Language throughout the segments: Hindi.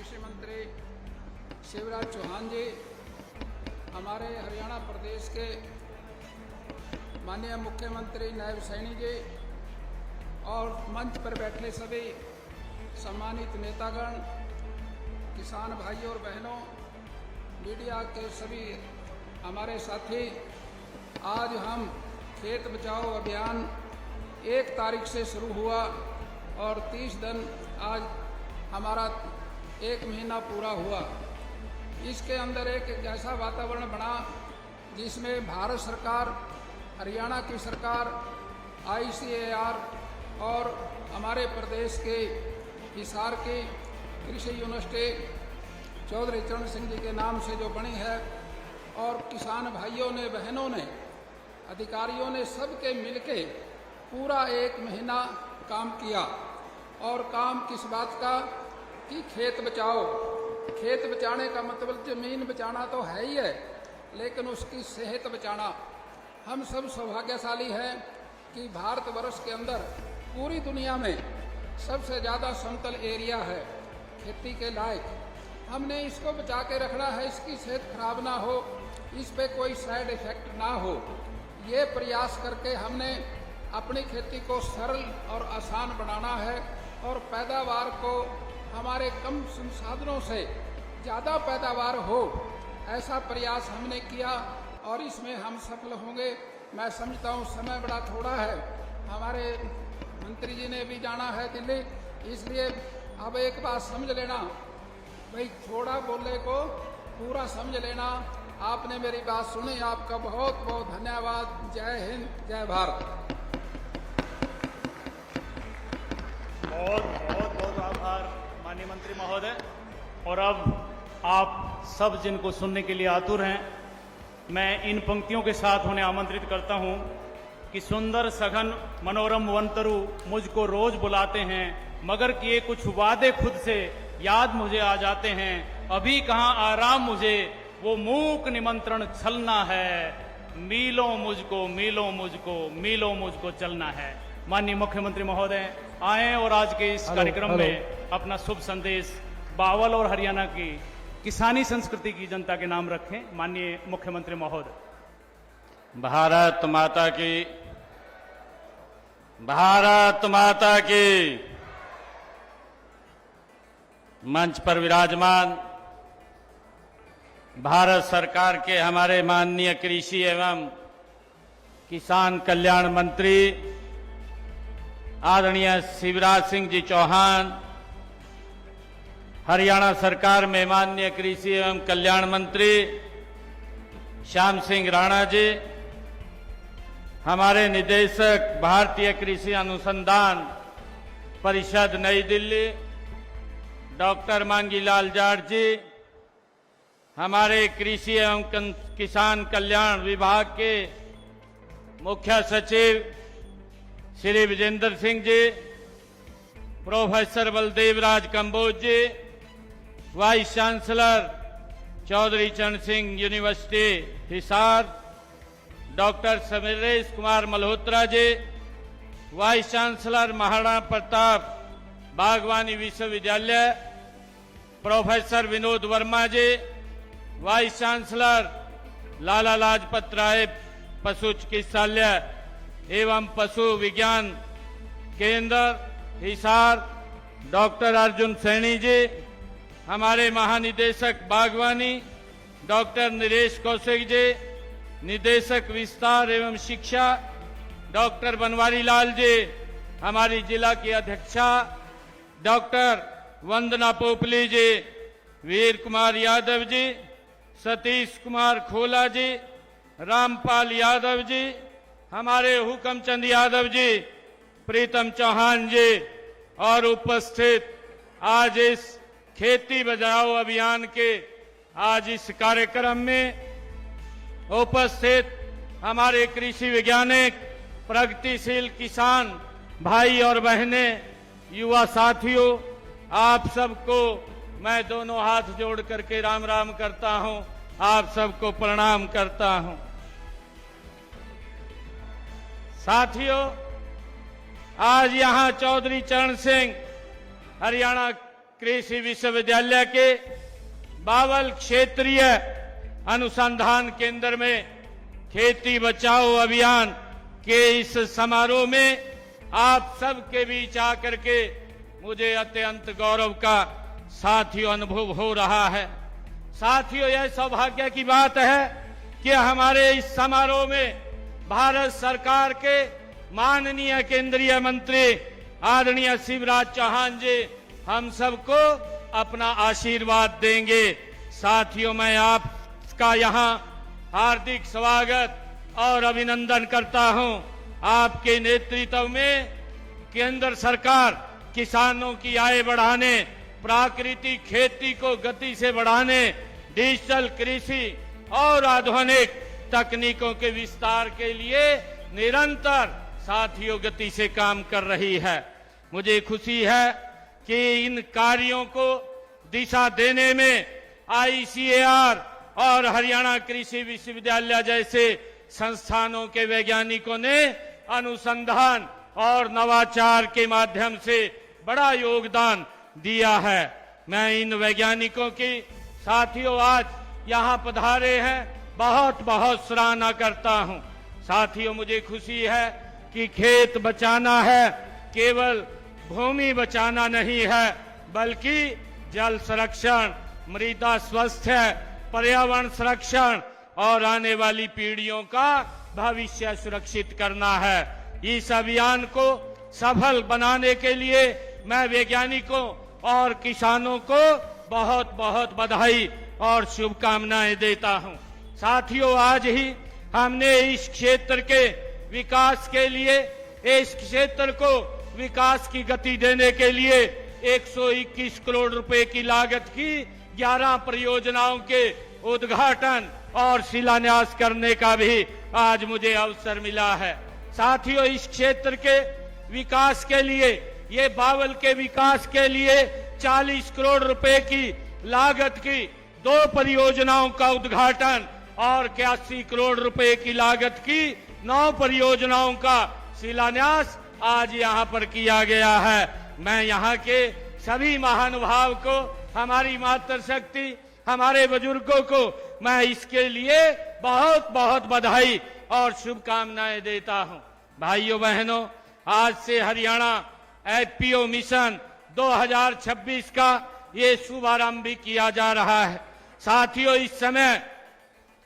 कृषि मंत्री शिवराज चौहान जी, हमारे हरियाणा प्रदेश के माननीय मुख्यमंत्री नायब सैनी जी और मंच पर बैठे सभी सम्मानित नेतागण, किसान भाइयों और बहनों, मीडिया के सभी हमारे साथी, आज हम खेत बचाओ अभियान 1 तारीख से शुरू हुआ और 30 दिन आज हमारा 1 महीना पूरा हुआ। इसके अंदर एक ऐसा वातावरण बना जिसमें भारत सरकार, हरियाणा की सरकार, ICAR और हमारे प्रदेश के हिसार की कृषि यूनिवर्सिटी चौधरी चरण सिंह जी के नाम से जो बनी है, और किसान भाइयों ने, बहनों ने, अधिकारियों ने सबके मिलके पूरा 1 महीना काम किया। और काम किस बात का कि खेत बचाओ। खेत बचाने का मतलब जमीन बचाना तो है ही है, लेकिन उसकी सेहत बचाना। हम सब सौभाग्यशाली हैं कि भारतवर्ष के अंदर पूरी दुनिया में सबसे ज़्यादा समतल एरिया है खेती के लायक। हमने इसको बचा के रखना है, इसकी सेहत खराब ना हो, इस पे कोई साइड इफेक्ट ना हो। ये प्रयास करके हमने अपनी खेती को सरल और आसान बनाना है और पैदावार को हमारे कम संसाधनों से ज़्यादा पैदावार हो, ऐसा प्रयास हमने किया और इसमें हम सफल होंगे। मैं समझता हूँ समय बड़ा थोड़ा है, हमारे मंत्री जी ने भी जाना है दिल्ली, इसलिए अब एक बात समझ लेना भाई, थोड़ा बोलने को पूरा समझ लेना। आपने मेरी बात सुनी, आपका बहुत बहुत धन्यवाद। जय हिंद, जय भारत। बहुत बहुत बहुत आभार माननीय मंत्री महोदय। और अब आप सब जिनको सुनने के लिए आतुर हैं, मैं इन पंक्तियों के साथ उन्हें आमंत्रित करता हूं कि सुंदर सघन मनोरम वनतरु मुझको रोज बुलाते हैं, मगर किए कुछ वादे खुद से याद मुझे आ जाते हैं। अभी कहाँ आराम मुझे, वो मूक निमंत्रण छलना है। मीलों मुझको, मीलों मुझको, मीलों मुझको चलना है। माननीय मुख्यमंत्री महोदय आए और आज के इस कार्यक्रम में अपना शुभ संदेश बावल और हरियाणा की किसानी संस्कृति की जनता के नाम रखें। माननीय मुख्यमंत्री महोदय। भारत माता की, भारत माता की। मंच पर विराजमान भारत सरकार के हमारे माननीय कृषि एवं किसान कल्याण मंत्री आदरणीय शिवराज सिंह जी चौहान, हरियाणा सरकार में माननीय कृषि एवं कल्याण मंत्री श्याम सिंह राणा जी, हमारे निदेशक भारतीय कृषि अनुसंधान परिषद नई दिल्ली डॉक्टर मांगीलाल जाट जी, हमारे कृषि एवं किसान कल्याण विभाग के मुख्य सचिव श्री विजेंद्र सिंह जी, प्रोफेसर बलदेव राज कंबोज जी, वाइस चांसलर चौधरी चरण Singh university Hisar, doctor समीरेश Kumar Malhotra ji, vice chancellor Maharana Pratap बागवानी विश्वविद्यालय, प्रोफेसर विनोद वर्मा जी, वाइस चांसलर लाला लाजपत राय पशु चिकित्सालय एवं पशु विज्ञान केंद्र हिसार, डॉक्टर अर्जुन सैनी जी, हमारे महानिदेशक बागवानी डॉक्टर नरेश कौशिक जी, निदेशक विस्तार एवं शिक्षा डॉक्टर बनवारी लाल जी, हमारी जिला की अध्यक्षा डॉक्टर वंदना पोपली जी, वीर कुमार यादव जी, सतीश कुमार खोला जी, रामपाल यादव जी, हमारे हुकमचंद यादव जी, प्रीतम चौहान जी और उपस्थित आज इस खेती बचाओ अभियान के आज इस कार्यक्रम में उपस्थित हमारे कृषि वैज्ञानिक, प्रगतिशील किसान भाई और बहनें, युवा साथियों, आप सबको मैं दोनों हाथ जोड़ करके राम राम करता हूं, आप सबको प्रणाम करता हूं। साथियों, आज यहां चौधरी चरण सिंह हरियाणा कृषि विश्वविद्यालय के बावल क्षेत्रीय अनुसंधान केंद्र में खेती बचाओ अभियान के इस समारोह में आप सबके बीच आकर के मुझे अत्यंत गौरव का साथियों अनुभव हो रहा है। साथियों, यह सौभाग्य की बात है कि हमारे इस समारोह में भारत सरकार के माननीय केंद्रीय मंत्री आदरणीय शिवराज चौहान जी हम सबको अपना आशीर्वाद देंगे। साथियों, मैं आपका यहां हार्दिक स्वागत और अभिनंदन करता हूं। आपके नेतृत्व में केंद्र सरकार किसानों की आय बढ़ाने, प्राकृतिक खेती को गति से बढ़ाने, डिजिटल कृषि और आधुनिक तकनीकों के विस्तार के लिए निरंतर साथियों गति से काम कर रही है। मुझे खुशी है कि इन कार्यों को दिशा देने में ICAR और हरियाणा कृषि विश्वविद्यालय जैसे संस्थानों के वैज्ञानिकों ने अनुसंधान और नवाचार के माध्यम से बड़ा योगदान दिया है। मैं इन वैज्ञानिकों की साथियों आज यहाँ पधारे हैं बहुत बहुत सराहना करता हूँ। साथियों, मुझे खुशी है कि खेत बचाना है केवल भूमि बचाना नहीं है, बल्कि जल संरक्षण, मृदा स्वास्थ्य, पर्यावरण संरक्षण और आने वाली पीढ़ियों का भविष्य सुरक्षित करना है। इस अभियान को सफल बनाने के लिए मैं वैज्ञानिकों और किसानों को बहुत बहुत बधाई और शुभकामनाएं देता हूं। साथियों, आज ही हमने इस क्षेत्र के विकास के लिए, इस क्षेत्र को विकास की गति देने के लिए 121 करोड़ रुपए की लागत की 11 परियोजनाओं के उद्घाटन और शिलान्यास करने का भी आज मुझे अवसर मिला है। साथियों, इस क्षेत्र के विकास के लिए, ये बावल के विकास के लिए 40 करोड़ रुपए की लागत की 2 परियोजनाओं का उद्घाटन और 81 करोड़ रुपए की लागत की 9 परियोजनाओं का शिलान्यास आज यहाँ पर किया गया है। मैं यहाँ के सभी महानुभाव को, हमारी मातृशक्ति, हमारे बुजुर्गों को मैं इसके लिए बहुत बहुत बधाई और शुभकामनाएं देता हूं। भाइयों बहनों, आज से हरियाणा FPO मिशन 2026 का ये शुभारंभ भी किया जा रहा है। साथियों, इस समय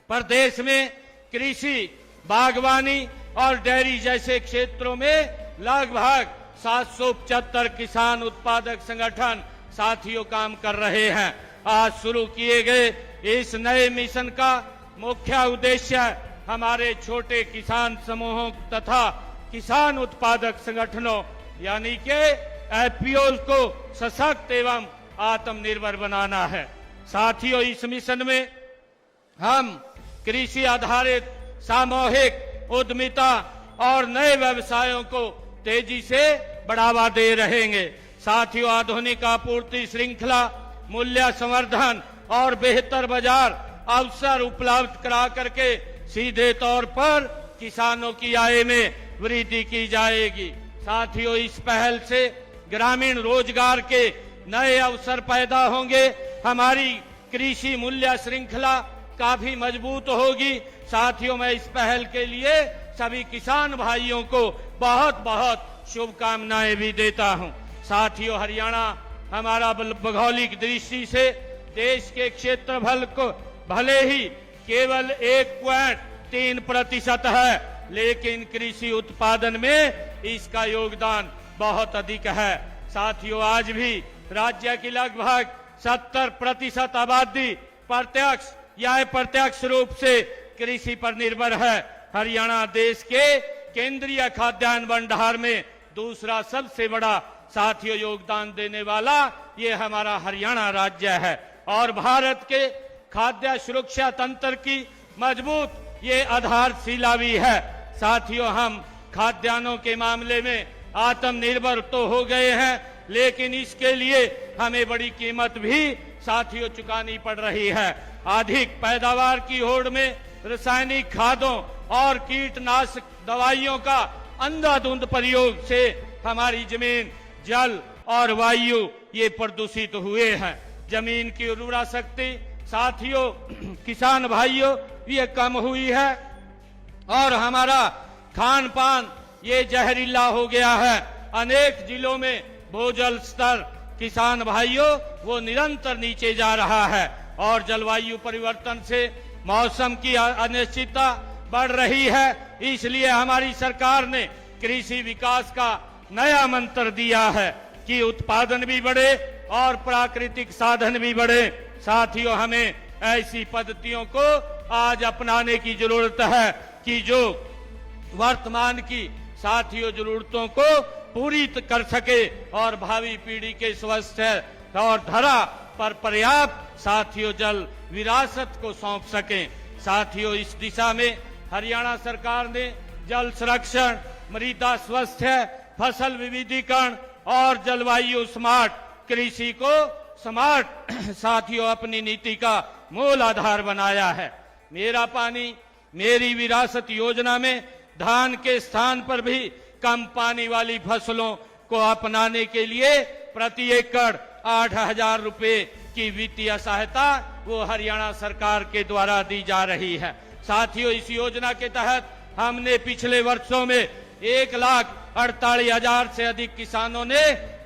प्रदेश में कृषि, बागवानी और डेयरी जैसे क्षेत्रों में लगभग 775 किसान उत्पादक संगठन साथियों काम कर रहे हैं। आज शुरू किए गए इस नए मिशन का मुख्य उद्देश्य हमारे छोटे किसान समूहों तथा किसान उत्पादक संगठनों यानी के FPOs को सशक्त एवं आत्मनिर्भर बनाना है। साथियों, इस मिशन में हम कृषि आधारित सामूहिक उद्यमिता और नए व्यवसायों को तेजी से बढ़ावा दे रहेंगे। साथियों, आधुनिक आपूर्ति श्रृंखला, मूल्य संवर्धन और बेहतर बाजार अवसर उपलब्ध करा करके सीधे तौर पर किसानों की आय में वृद्धि की जाएगी। साथियों, इस पहल से ग्रामीण रोजगार के नए अवसर पैदा होंगे, हमारी कृषि मूल्य श्रृंखला काफी मजबूत होगी। साथियों, मैं इस पहल के लिए सभी किसान भाइयों को बहुत बहुत शुभकामनाएं भी देता हूं। साथियों, हरियाणा हमारा भौगोलिक दृष्टि से देश के क्षेत्रफल को भले ही केवल 1.3% है, लेकिन कृषि उत्पादन में इसका योगदान बहुत अधिक है। साथियों, आज भी राज्य की लगभग 70% आबादी प्रत्यक्ष या अप्रत्यक्ष रूप से कृषि पर निर्भर है। हरियाणा देश के केंद्रीय खाद्यान्न भंडार में दूसरा सबसे बड़ा साथियों योगदान देने वाला ये हमारा हरियाणा राज्य है और भारत के खाद्य सुरक्षा तंत्र की मजबूत ये आधारशिला भी है। साथियों, हम खाद्यान्नों के मामले में आत्मनिर्भर तो हो गए हैं, लेकिन इसके लिए हमें बड़ी कीमत भी साथियों चुकानी पड़ रही है। अधिक पैदावार की होड़ में रासायनिक खादों और कीटनाशक दवाइयों का अंधाधुंध प्रयोग से हमारी जमीन, जल और वायु ये प्रदूषित हुए हैं। जमीन की उर्वरा शक्ति साथियों, किसान भाइयों, ये कम हुई है और हमारा खान पान ये जहरीला हो गया है। अनेक जिलों में भूजल स्तर किसान भाइयों वो निरंतर नीचे जा रहा है और जलवायु परिवर्तन से मौसम की अनिश्चितता बढ़ रही है। इसलिए हमारी सरकार ने कृषि विकास का नया मंत्र दिया है कि उत्पादन भी बढ़े और प्राकृतिक साधन भी बढ़े। साथियों, हमें ऐसी पद्धतियों को आज अपनाने की जरूरत है कि जो वर्तमान की साथियों जरूरतों को पूरी कर सके और भावी पीढ़ी के स्वस्थ और धरा पर पर्याप्त साथियों जल विरासत को सौंप सकें। साथियों, इस दिशा में हरियाणा सरकार ने जल संरक्षण, मृदा स्वास्थ्य, फसल विविधीकरण और जलवायु स्मार्ट कृषि को स्मार्ट साथियों अपनी नीति का मूल आधार बनाया है। मेरा पानी मेरी विरासत योजना में धान के स्थान पर भी कम पानी वाली फसलों को अपनाने के लिए प्रति एकड़ 8,000 रुपए की वित्तीय सहायता वो हरियाणा सरकार के द्वारा दी जा रही है। साथियों, इस योजना के तहत हमने पिछले वर्षों में 1,48,000 से अधिक किसानों ने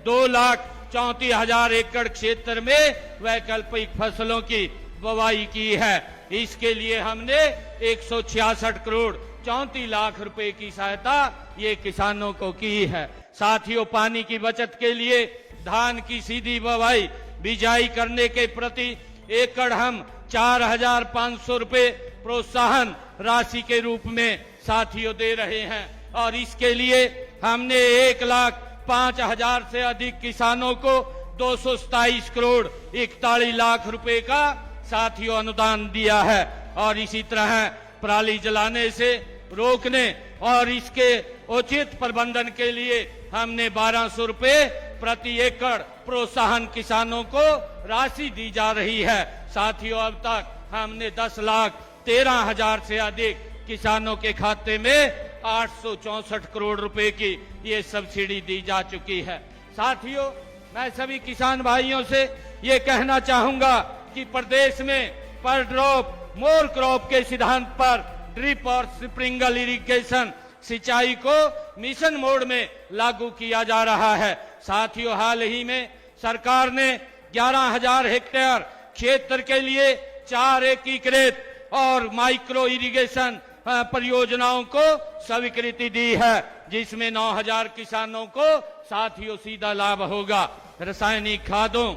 2,34,000 एकड़ क्षेत्र में वैकल्पिक फसलों की बुवाई की है। इसके लिए हमने 166 करोड़ 34 लाख रुपए की सहायता ये किसानों को की है। साथियों, पानी की बचत के लिए धान की सीधी बुवाई बिजाई करने के प्रति एकड़ हम 4,500 रुपए प्रोत्साहन राशि के रूप में साथियों दे रहे हैं और इसके लिए हमने 1,05,000 से अधिक किसानों को 227 करोड़ 41 लाख रुपए का साथियों अनुदान दिया है। और इसी तरह पराली जलाने से रोकने और इसके उचित प्रबंधन के लिए हमने 1,200 रुपए प्रति एकड़ प्रोत्साहन किसानों को राशि दी जा रही है। साथियों, अब तक हमने 10,13,000 से अधिक किसानों के खाते में 864 करोड़ रुपए की ये सब्सिडी दी जा चुकी है। साथियों, मैं सभी किसान भाइयों से ये कहना चाहूंगा कि प्रदेश में पर ड्रॉप मोर क्रॉप के सिद्धांत पर ड्रिप और स्प्रिंकल इरिगेशन सिंचाई को मिशन मोड में लागू किया जा रहा है। साथियों, हाल ही में सरकार ने 11,000 हेक्टेयर क्षेत्र के लिए 4 एकीकृत और माइक्रो इरिगेशन परियोजनाओं को स्वीकृति दी है, जिसमें 9,000 किसानों को साथियों सीधा लाभ होगा। रासायनिक खादों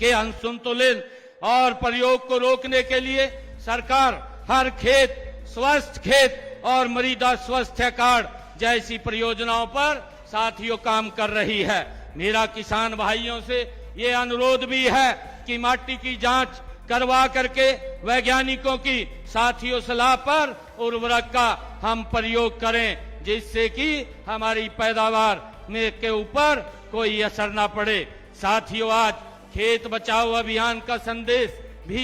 के असंतुलित और प्रयोग को रोकने के लिए सरकार हर खेत स्वस्थ खेत और मृदा स्वास्थ्य कार्ड जैसी परियोजनाओं पर साथियों काम कर रही है। मेरा किसान भाइयों से ये अनुरोध भी है कि माटी की जांच करवा करके वैज्ञानिकों की साथियों सलाह पर उर्वरक का हम प्रयोग करें, जिससे कि हमारी पैदावार में के ऊपर कोई असर ना पड़े। साथियों, आज खेत बचाओ अभियान का संदेश भी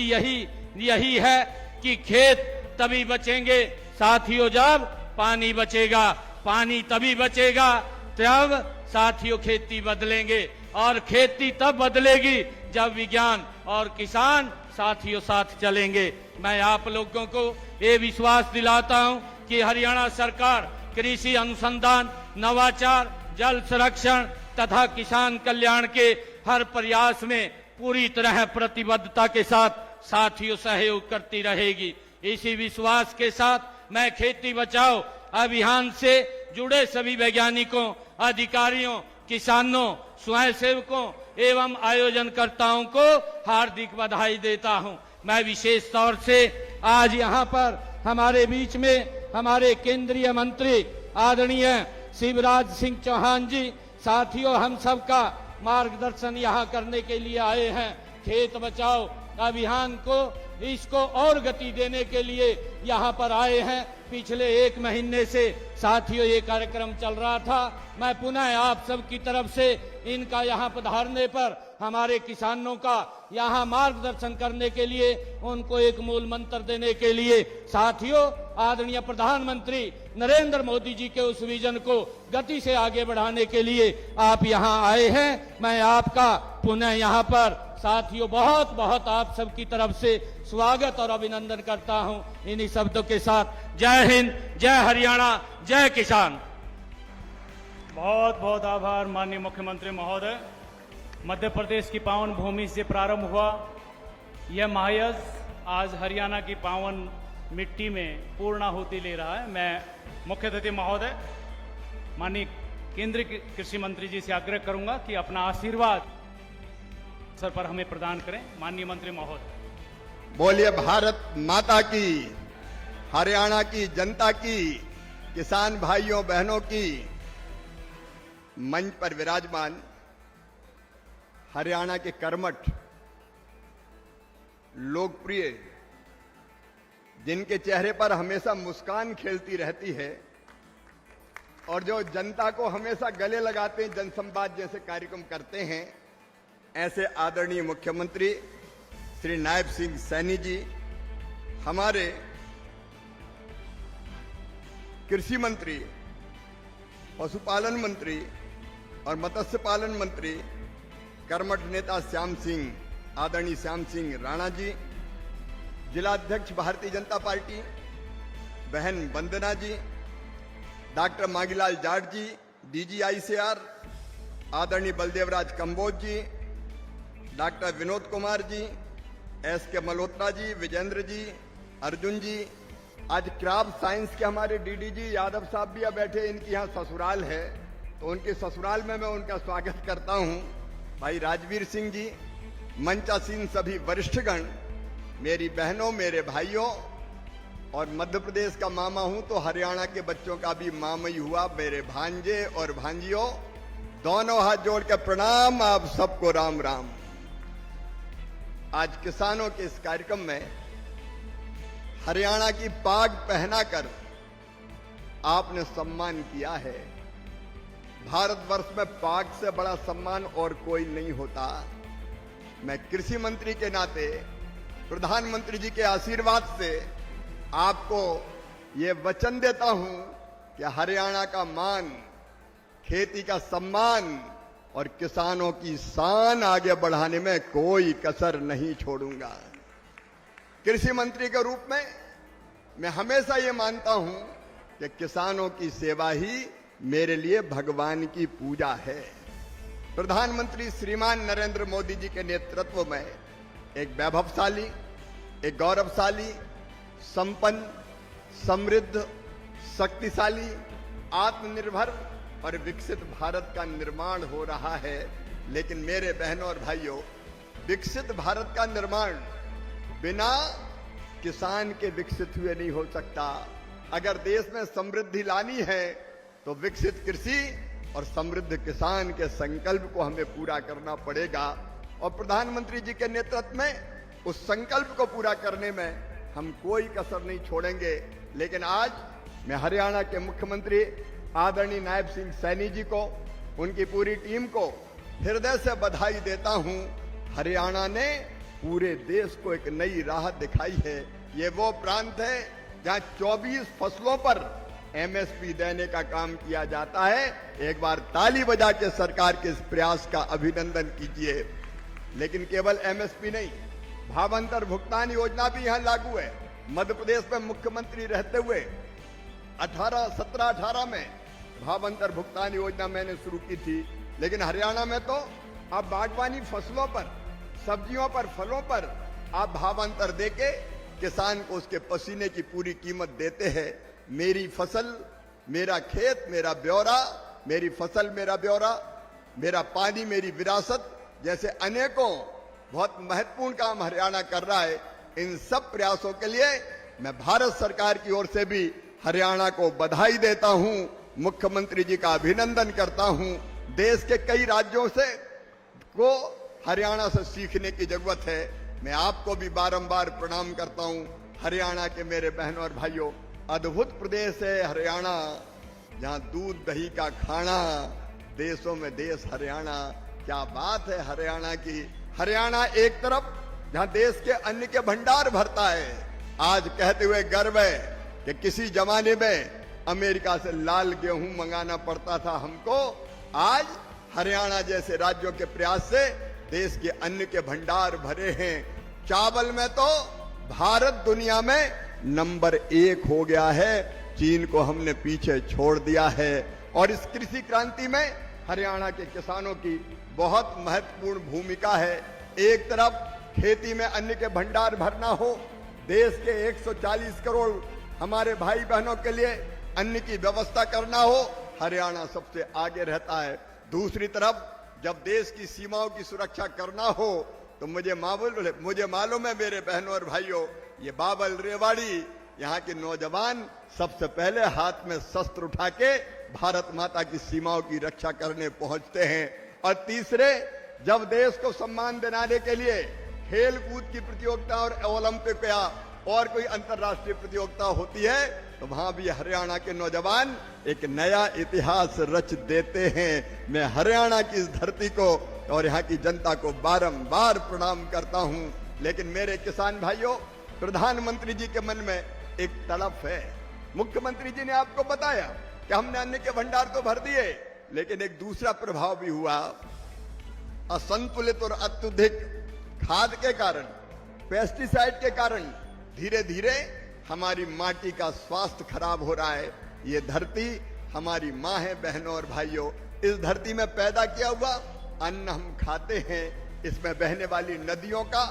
यही है कि खेत तभी बचेंगे साथियों जब पानी बचेगा। पानी तभी बचेगा तब साथियों खेती बदलेंगे और खेती तब बदलेगी जब विज्ञान और किसान साथियों साथ चलेंगे। मैं आप लोगों को ये विश्वास दिलाता हूं कि हरियाणा सरकार कृषि अनुसंधान, नवाचार, जल संरक्षण तथा किसान कल्याण के हर प्रयास में पूरी तरह प्रतिबद्धता के साथ साथियों सहयोग करती रहेगी। इसी विश्वास के साथ मैं खेती बचाओ अभियान से जुड़े सभी वैज्ञानिकों, अधिकारियों, किसानों, स्वयंसेवकों एवं आयोजनकर्ताओं को हार्दिक बधाई देता हूं। मैं विशेष तौर से आज यहां पर हमारे बीच में हमारे केंद्रीय मंत्री आदरणीय शिवराज सिंह चौहान जी साथियों हम सबका मार्गदर्शन यहां करने के लिए आए हैं। खेत बचाओ अभियान को इसको और गति देने के लिए यहाँ पर आए हैं। पिछले 1 महीने से साथियों ये कार्यक्रम चल रहा था। मैं पुनः आप सब की तरफ से इनका यहाँ पधारने पर हमारे किसानों का यहाँ मार्गदर्शन करने के लिए, उनको एक मूल मंत्र देने के लिए साथियों आदरणीय प्रधानमंत्री नरेंद्र मोदी जी के उस विजन को गति से आगे बढ़ाने के लिए आप यहाँ आए हैं। मैं आपका पुनः यहाँ पर साथियों बहुत बहुत आप सब की तरफ से स्वागत और अभिनंदन करता हूं। इन्हीं शब्दों के साथ जय हिंद, जय हरियाणा, जय किसान। बहुत बहुत आभार माननीय मुख्यमंत्री महोदय। मध्य प्रदेश की पावन भूमि से प्रारंभ हुआ यह महायज्ञ आज हरियाणा की पावन मिट्टी में पूर्णाहुति ले रहा है। मैं मुख्य अतिथि महोदय माननीय केंद्रीय कृषि मंत्री जी से आग्रह करूंगा कि अपना आशीर्वाद सर पर हमें प्रदान करें। माननीय मंत्री महोदय। बोलिए भारत माता की, हरियाणा की जनता की, किसान भाइयों बहनों की। मंच पर विराजमान हरियाणा के कर्मठ, लोकप्रिय, जिनके चेहरे पर हमेशा मुस्कान खेलती रहती है और जो जनता को हमेशा गले लगाते हैं, जनसंवाद जैसे कार्यक्रम करते हैं, ऐसे आदरणीय मुख्यमंत्री श्री नायब सिंह सैनी जी, हमारे कृषि मंत्री, पशुपालन मंत्री और मत्स्य पालन मंत्री कर्मठ नेता श्याम सिंह, आदरणीय श्याम सिंह राणा जी, जिलाध्यक्ष भारतीय जनता पार्टी बहन वंदना जी, डॉक्टर मांगीलाल जाट जी, डीजी ICR आदरणीय बलदेवराज कंबोज जी, डॉक्टर विनोद कुमार जी, SK मल्होत्रा जी, विजेंद्र जी, अर्जुन जी। आज क्राफ्ट साइंस के हमारे DDG यादव साहब भी यहाँ बैठे, इनकी यहाँ ससुराल है, तो उनके ससुराल में मैं उनका स्वागत करता हूँ। भाई राजवीर सिंह जी, मंचासीन सभी वरिष्ठगण, मेरी बहनों, मेरे भाइयों, और मध्य प्रदेश का मामा हूं तो हरियाणा के बच्चों का भी मामा ही हुआ। मेरे भांजे और भांजियों, दोनों हाथ जोड़ के प्रणाम आप सबको, राम राम। आज किसानों के इस कार्यक्रम में हरियाणा की पाग पहनाकर आपने सम्मान किया है। भारतवर्ष में पाग से बड़ा सम्मान और कोई नहीं होता। मैं कृषि मंत्री के नाते प्रधानमंत्री जी के आशीर्वाद से आपको ये वचन देता हूं कि हरियाणा का मान, खेती का सम्मान और किसानों की शान आगे बढ़ाने में कोई कसर नहीं छोड़ूंगा। कृषि मंत्री के रूप में मैं हमेशा ये मानता हूं कि किसानों की सेवा ही मेरे लिए भगवान की पूजा है। प्रधानमंत्री श्रीमान नरेंद्र मोदी जी के नेतृत्व में एक वैभवशाली, एक गौरवशाली, संपन्न, समृद्ध, शक्तिशाली, आत्मनिर्भर और विकसित भारत का निर्माण हो रहा है। लेकिन मेरे बहनों और भाइयों, विकसित भारत का निर्माण बिना किसान के विकसित हुए नहीं हो सकता। अगर देश में समृद्धि लानी है तो विकसित कृषि और समृद्ध किसान के संकल्प को हमें पूरा करना पड़ेगा, और प्रधानमंत्री जी के नेतृत्व में उस संकल्प को पूरा करने में हम कोई कसर नहीं छोड़ेंगे। लेकिन आज मैं हरियाणा के मुख्यमंत्री आदरणीय नायब सिंह सैनी जी को, उनकी पूरी टीम को हृदय से बधाई देता हूं। हरियाणा ने पूरे देश को एक नई राह दिखाई है। ये वो प्रांत है जहां 24 फसलों पर MSP देने का काम किया जाता है। एक बार ताली बजा के सरकार के इस प्रयास का अभिनंदन कीजिए। लेकिन केवल MSP नहीं, भावांतर भुगतान योजना भी यहां लागू है। मध्य प्रदेश में मुख्यमंत्री रहते हुए 17-18 में भावांतर भुगतान योजना मैंने शुरू की थी। लेकिन हरियाणा में तो अब बागवानी फसलों पर, सब्जियों पर, फलों पर आप भावांतर देके किसान को उसके पसीने की पूरी कीमत देते हैं। मेरी फसल मेरा खेत मेरा ब्यौरा, मेरी फसल मेरा ब्यौरा, मेरा पानी मेरी विरासत जैसे अनेकों बहुत महत्वपूर्ण काम हरियाणा कर रहा है। इन सब प्रयासों के लिए मैं भारत सरकार की ओर से भी हरियाणा को बधाई देता हूं, मुख्यमंत्री जी का अभिनंदन करता हूं। देश के कई राज्यों से को हरियाणा से सीखने की जरूरत है। मैं आपको भी बारंबार प्रणाम करता हूं। हरियाणा के मेरे बहनों और भाइयों, अद्भुत प्रदेश है हरियाणा, जहां दूध दही का खाना, देशों में देश हरियाणा। क्या बात है हरियाणा की। हरियाणा एक तरफ जहां देश के अन्न के भंडार भरता है, आज कहते हुए गर्व है कि किसी जमाने में अमेरिका से लाल गेहूं मंगाना पड़ता था हमको, आज हरियाणा जैसे राज्यों के प्रयास से देश के अन्न के भंडार भरे हैं। चावल में तो भारत दुनिया में नंबर 1 हो गया है, चीन को हमने पीछे छोड़ दिया है। और इस कृषि क्रांति में हरियाणा के किसानों की बहुत महत्वपूर्ण भूमिका है। एक तरफ खेती में अन्न के भंडार भरना हो, देश के 140 करोड़ हमारे भाई बहनों के लिए अन्न की व्यवस्था करना हो, हरियाणा सबसे आगे रहता है। दूसरी तरफ जब देश की सीमाओं की सुरक्षा करना हो तो मुझे मालूम है मेरे बहनों और भाइयों, ये बाबल रेवाड़ी यहाँ के नौजवान सबसे पहले हाथ में शस्त्र उठा के भारत माता की सीमाओं की रक्षा करने पहुंचते हैं। और तीसरे, जब देश को सम्मान दिलाने के लिए खेल कूद की प्रतियोगिता और ओलंपिक या और कोई अंतर्राष्ट्रीय प्रतियोगिता होती है तो वहां भी हरियाणा के नौजवान एक नया इतिहास रच देते हैं। मैं हरियाणा की इस धरती को और यहाँ की जनता को बारंबार प्रणाम करता हूँ। लेकिन मेरे किसान भाइयों, प्रधानमंत्री जी के मन में एक तड़प है। मुख्यमंत्री जी ने आपको बताया कि हमने अन्न के भंडार तो भर दिए, लेकिन एक दूसरा प्रभाव भी हुआ। असंतुलित और अत्यधिक खाद के कारण, पेस्टिसाइड के कारण धीरे धीरे हमारी माटी का स्वास्थ्य खराब हो रहा है। ये धरती हमारी माँ है बहनों और भाइयों। इस धरती में पैदा किया हुआ अन्न हम खाते हैं, इसमें बहने वाली नदियों का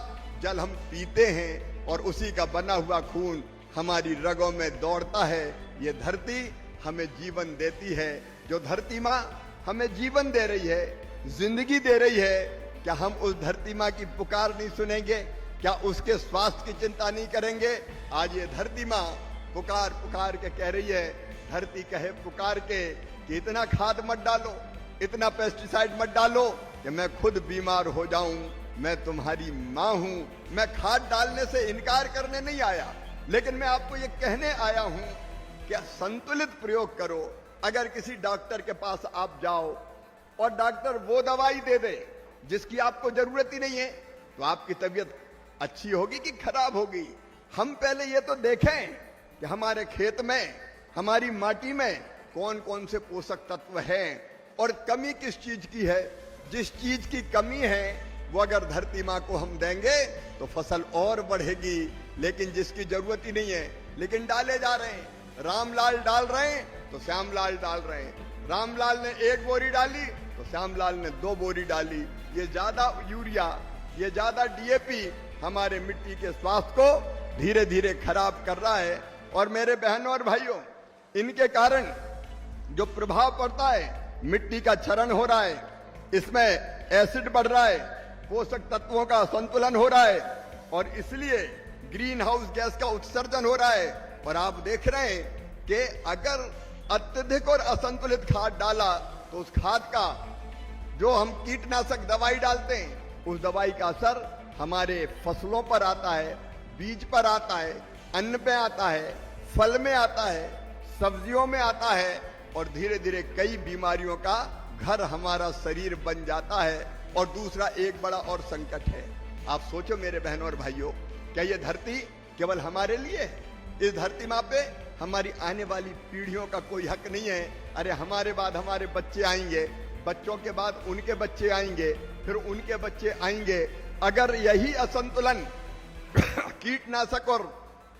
जल हम पीते हैं और उसी का बना हुआ खून हमारी रगों में दौड़ता है। ये धरती हमें जीवन देती है। जो धरती माँ हमें जीवन दे रही है, जिंदगी दे रही है, क्या हम उस धरती माँ की पुकार नहीं सुनेंगे? क्या उसके स्वास्थ्य की चिंता नहीं करेंगे? आज ये धरती माँ पुकार पुकार के कह रही है, धरती कहे पुकार के कि इतना खाद मत डालो, इतना पेस्टिसाइड मत डालो कि मैं खुद बीमार हो जाऊं। मैं तुम्हारी माँ हूं। मैं खाद डालने से इनकार करने नहीं आया, लेकिन मैं आपको ये कहने आया हूं कि संतुलित प्रयोग करो। अगर किसी डॉक्टर के पास आप जाओ और डॉक्टर वो दवाई दे दे जिसकी आपको जरूरत ही नहीं है, तो आपकी तबीयत अच्छी होगी कि खराब होगी? हम पहले ये तो देखें कि हमारे खेत में, हमारी माटी में कौन कौन से पोषक तत्व हैं और कमी किस चीज की है। जिस चीज की कमी है वो अगर धरती माँ को हम देंगे तो फसल और बढ़ेगी, लेकिन जिसकी जरूरत ही नहीं है लेकिन डाले जा रहे हैं। रामलाल डाल रहे हैं तो श्यामलाल डाल रहे हैं। रामलाल ने 1 बोरी डाली तो श्यामलाल ने 2 बोरी डाली। ये ज्यादा यूरिया, ये ज्यादा डीएपी हमारे मिट्टी के स्वास्थ्य को धीरे धीरे खराब कर रहा है। और मेरे बहनों और भाइयों, इनके कारण जो प्रभाव पड़ता है, मिट्टी का क्षरण हो रहा है, इसमें एसिड बढ़ रहा है, पोषक तत्वों का संतुलन हो रहा है और इसलिए ग्रीन हाउस गैस का उत्सर्जन हो रहा है। और आप देख रहे हैं कि अगर अत्यधिक और असंतुलित खाद डाला तो उस खाद का, जो हम कीटनाशक दवाई डालते हैं, उस दवाई का असर हमारे फसलों पर आता है, बीज पर आता है, अन्न पे आता है, फल में आता है, सब्जियों में आता है और धीरे धीरे कई बीमारियों का घर हमारा शरीर बन जाता है। और दूसरा एक बड़ा और संकट है। आप सोचो मेरे बहनों और भाइयों, क्या ये धरती केवल हमारे लिए है? इस धरती माँ पे हमारी आने वाली पीढ़ियों का कोई हक नहीं है। अरे हमारे बाद हमारे बच्चे आएंगे, बच्चों के बाद उनके बच्चे आएंगे, फिर उनके बच्चे आएंगे। अगर यही असंतुलन कीटनाशक और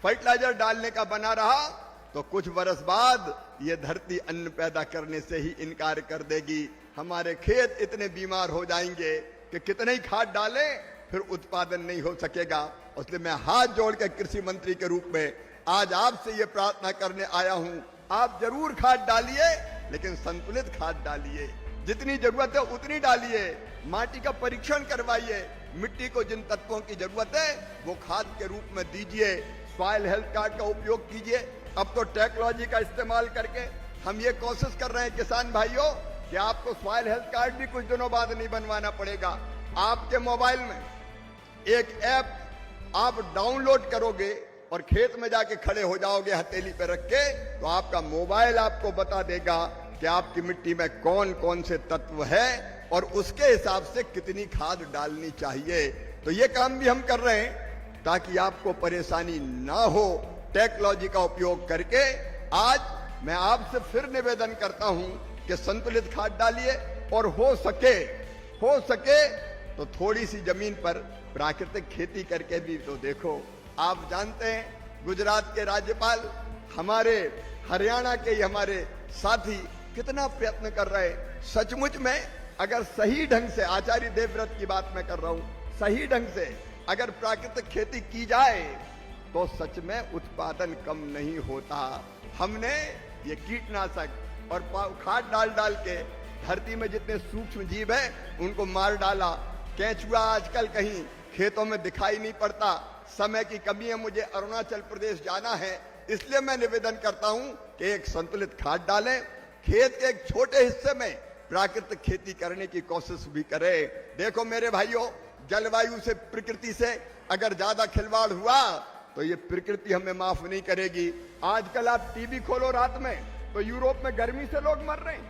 फर्टिलाइजर डालने का बना रहा तो कुछ वर्ष बाद ये धरती अन्न पैदा करने से ही इनकार कर देगी। हमारे खेत इतने बीमार हो जाएंगे कि कितने ही खाद डालें फिर उत्पादन नहीं हो सकेगा। इसलिए मैं हाथ जोड़ के कृषि मंत्री के रूप में आज आपसे ये प्रार्थना करने आया हूं, आप जरूर खाद डालिए, लेकिन संतुलित खाद डालिए। जितनी जरूरत है उतनी डालिए। माटी का परीक्षण करवाइए, मिट्टी को जिन तत्वों की जरूरत है वो खाद के रूप में दीजिए। सॉइल हेल्थ कार्ड का उपयोग कीजिए। अब तो टेक्नोलॉजी का इस्तेमाल करके हम ये कोशिश कर रहे हैं किसान भाइयों कि आपको सॉइल हेल्थ कार्ड भी कुछ दिनों बाद नहीं बनवाना पड़ेगा। आपके मोबाइल में एक ऐप आप डाउनलोड करोगे और खेत में जाके खड़े हो जाओगे हथेली पे रख के, तो आपका मोबाइल आपको बता देगा कि आपकी मिट्टी में कौन कौन से तत्व है और उसके हिसाब से कितनी खाद डालनी चाहिए। तो ये काम भी हम कर रहे हैं ताकि आपको परेशानी ना हो। टेक्नोलॉजी का उपयोग करके आज मैं आपसे फिर निवेदन करता हूं कि संतुलित खाद डालिए और हो सके तो थोड़ी सी जमीन पर प्राकृतिक खेती करके भी तो देखो। आप जानते हैं गुजरात के राज्यपाल, हमारे हरियाणा के हमारे साथी कितना प्रयत्न कर रहे हैं। सचमुच में अगर सही ढंग से, आचार्य देवव्रत की बात मैं कर रहा हूं, सही ढंग से अगर प्राकृतिक खेती की जाए तो सच में उत्पादन कम नहीं होता। हमने ये कीटनाशक और खाद डाल के धरती में जितने सूक्ष्म जीव हैं उनको मार डाला। केंचुआ आजकल कहीं खेतों में दिखाई नहीं पड़ता। समय की कमी है, मुझे अरुणाचल प्रदेश जाना है, इसलिए मैं निवेदन करता हूं कि एक संतुलित खाद डालें, खेत के एक छोटे हिस्से में प्राकृतिक खेती करने की कोशिश भी करें। देखो मेरे भाइयों, जलवायु से, प्रकृति से अगर ज्यादा खिलवाड़ हुआ तो ये प्रकृति हमें माफ नहीं करेगी। आजकल आप टीवी खोलो रात में तो यूरोप में गर्मी से लोग मर रहे हैं।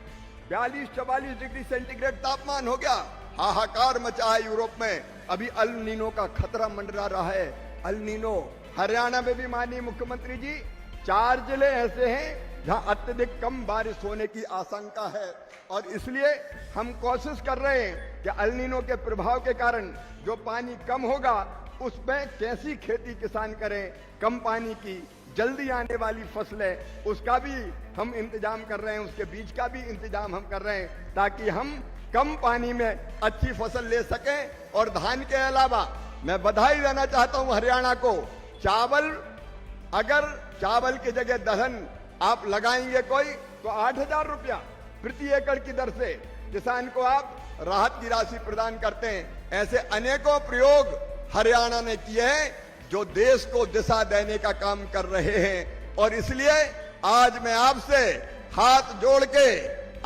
42-44 डिग्री सेंटीग्रेड तापमान हो गया, हाहाकार मचा है यूरोप में। अभी अल नीनो का खतरा मंडरा रहा है। अल नीनो हरियाणा में भी माननीय मुख्यमंत्री जी 4 जिले ऐसे हैं जहां अत्यधिक कम बारिश होने की आशंका है और इसलिए हम कोशिश कर रहे हैं कि अल नीनो के प्रभाव के कारण जो पानी कम होगा उसमें कैसी खेती किसान करें, कम पानी की जल्दी आने वाली फसलें, उसका भी हम इंतजाम कर रहे हैं, उसके बीज का भी इंतजाम हम कर रहे हैं ताकि हम कम पानी में अच्छी फसल ले सकें। और धान के अलावा मैं बधाई देना चाहता हूं हरियाणा को, चावल, अगर चावल की जगह दलहन आप लगाएंगे कोई तो 8,000 रुपया प्रति एकड़ की दर से किसान को आप राहत की राशि प्रदान करते हैं। ऐसे अनेकों प्रयोग हरियाणा ने किए हैं जो देश को दिशा देने का काम कर रहे हैं। और इसलिए आज मैं आपसे हाथ जोड़ के,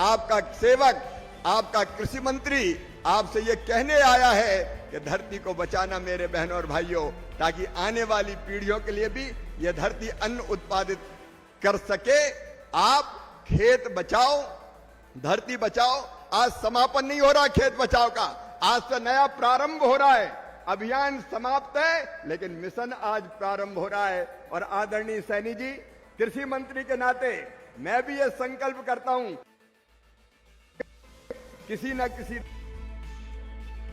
आपका सेवक, आपका कृषि मंत्री आपसे ये कहने आया है कि धरती को बचाना मेरे बहनों और भाइयों, ताकि आने वाली पीढ़ियों के लिए भी यह धरती अन्न उत्पादित कर सके। आप खेत बचाओ, धरती बचाओ। आज समापन नहीं हो रहा खेत बचाओ का, आज से नया प्रारंभ हो रहा है। अभियान समाप्त है लेकिन मिशन आज प्रारंभ हो रहा है। और आदरणीय सैनी जी, कृषि मंत्री के नाते मैं भी ये संकल्प करता हूं, किसी न किसी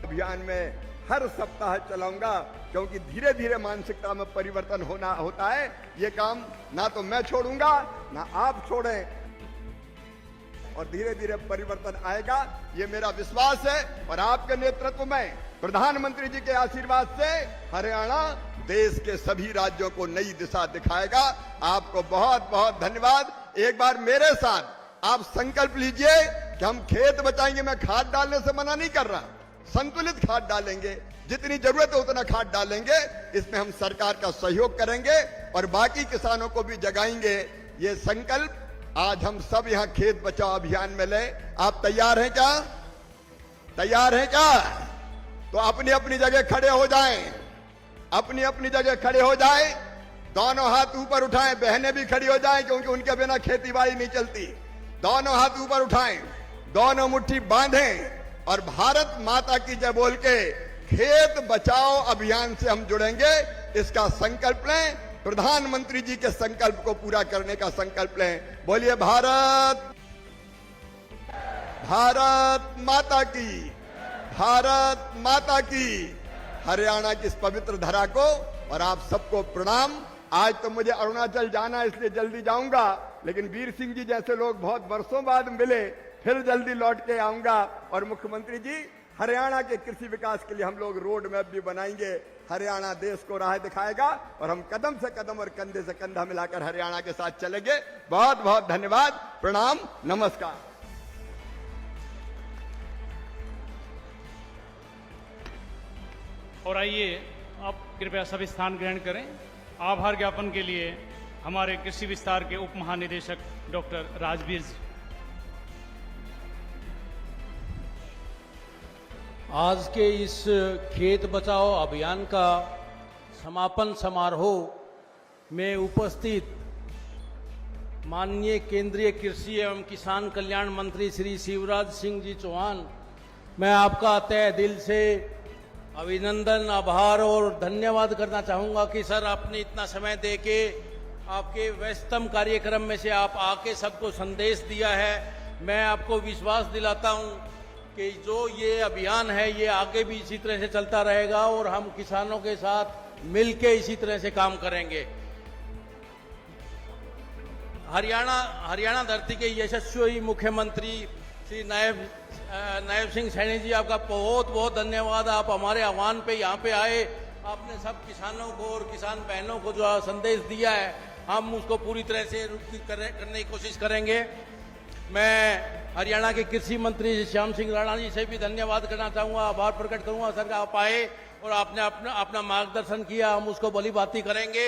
अभियान में हर सप्ताह चलाऊंगा, क्योंकि धीरे धीरे मानसिकता में परिवर्तन होता है। ये काम ना तो मैं छोड़ूंगा ना आप छोड़ें, और धीरे धीरे परिवर्तन आएगा, ये मेरा विश्वास है। और आपके नेतृत्व में, प्रधानमंत्री जी के आशीर्वाद से हरियाणा देश के सभी राज्यों को नई दिशा दिखाएगा। आपको बहुत बहुत धन्यवाद। एक बार मेरे साथ आप संकल्प लीजिए कि हम खेत बचाएंगे। मैं खाद डालने से मना नहीं कर रहा, संतुलित खाद डालेंगे, जितनी जरूरत है उतना खाद डालेंगे। इसमें हम सरकार का सहयोग करेंगे और बाकी किसानों को भी जगाएंगे। ये संकल्प आज हम सब यहां खेत बचाओ अभियान में ले। आप तैयार हैं क्या? तैयार हैं क्या? तो अपनी अपनी जगह खड़े हो जाएं, अपनी अपनी जगह खड़े हो जाएं, दोनों हाथ ऊपर उठाएं। बहनें भी खड़ी हो जाएं क्योंकि उनके बिना खेती बाड़ी नहीं चलती। दोनों हाथ ऊपर उठाएं, दोनों मुट्ठी बांधें और भारत माता की जय बोल के खेत बचाओ अभियान से हम जुड़ेंगे। इसका संकल्प लें, प्रधानमंत्री जी के संकल्प को पूरा करने का संकल्प लें। बोलिए भारत माता की, भारत माता की। हरियाणा की इस पवित्र धरा को और आप सबको प्रणाम। आज तो मुझे अरुणाचल जाना है इसलिए जल्दी जाऊंगा, लेकिन वीर सिंह जी जैसे लोग बहुत वर्षों बाद मिले, फिर जल्दी लौट के आऊंगा। और मुख्यमंत्री जी, हरियाणा के कृषि विकास के लिए हम लोग रोड मैप भी बनाएंगे। हरियाणा देश को राह दिखाएगा और हम कदम से कदम और कंधे से कंधा मिलाकर हरियाणा के साथ चलेंगे। बहुत बहुत धन्यवाद, प्रणाम, नमस्कार। और आइए आप कृपया सभी स्थान ग्रहण करें। आभार ज्ञापन के लिए हमारे कृषि विस्तार के उप महानिदेशक डॉक्टर राजवीर जी। आज के इस खेत बचाओ अभियान का समापन समारोह में उपस्थित माननीय केंद्रीय कृषि एवं किसान कल्याण मंत्री श्री शिवराज सिंह जी चौहान, मैं आपका तहे दिल से अभिनंदन, आभार और धन्यवाद करना चाहूँगा कि सर आपने इतना समय देके आपके व्यस्तम कार्यक्रम में से आप आके सबको संदेश दिया है। मैं आपको विश्वास दिलाता हूँ कि जो ये अभियान है ये आगे भी इसी तरह से चलता रहेगा और हम किसानों के साथ मिलके इसी तरह से काम करेंगे। हरियाणा धरती के यशस्वी मुख्यमंत्री श्री नायब सिंह सैनी जी, आपका बहुत बहुत धन्यवाद। आप हमारे आह्वान पे यहाँ पे आए, आपने सब किसानों को और किसान बहनों को जो संदेश दिया है हम उसको पूरी तरह से करने की कोशिश करेंगे। मैं हरियाणा के कृषि मंत्री श्याम सिंह राणा जी से भी धन्यवाद करना चाहूँगा, आभार प्रकट करूँगा सर आप आए और आपने अपना मार्गदर्शन किया, हम उसको भली भांति करेंगे।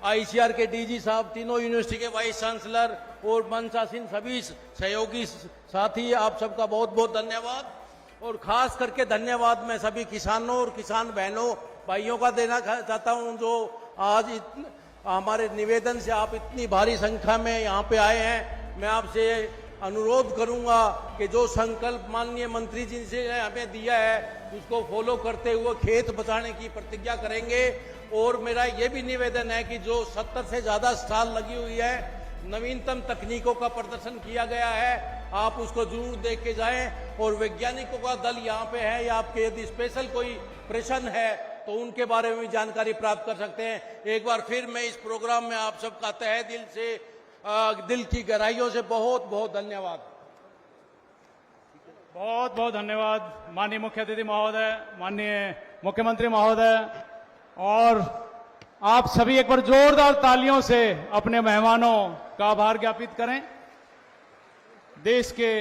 आईसीआर के डीजी साहब, तीनों यूनिवर्सिटी के वाइस चांसलर और मंचासीन सभी सहयोगी साथी, आप सबका बहुत बहुत धन्यवाद। और खास करके धन्यवाद मैं सभी किसानों और किसान बहनों भाइयों का देना चाहता हूं जो आज हमारे निवेदन से आप इतनी भारी संख्या में यहाँ पे आए हैं। मैं आपसे अनुरोध करूंगा कि जो संकल्प माननीय मंत्री जी से हमें दिया है उसको फॉलो करते हुए खेत बचाने की प्रतिज्ञा करेंगे। और मेरा ये भी निवेदन है कि जो 70 से ज्यादा स्टॉल लगी हुई है, नवीनतम तकनीकों का प्रदर्शन किया गया है, आप उसको जरूर देख के जाएं। और वैज्ञानिकों का दल यहाँ पे है, या आपके यदि स्पेशल कोई प्रश्न है तो उनके बारे में भी जानकारी प्राप्त कर सकते हैं। एक बार फिर मैं इस प्रोग्राम में आप सबका तहे दिल से दिल की गहराइयों से बहुत बहुत धन्यवाद। बहुत बहुत धन्यवाद माननीय मुख्य अतिथि महोदय, माननीय मुख्यमंत्री महोदय। और आप सभी एक बार जोरदार तालियों से अपने मेहमानों का आभार ज्ञापित करें। देश के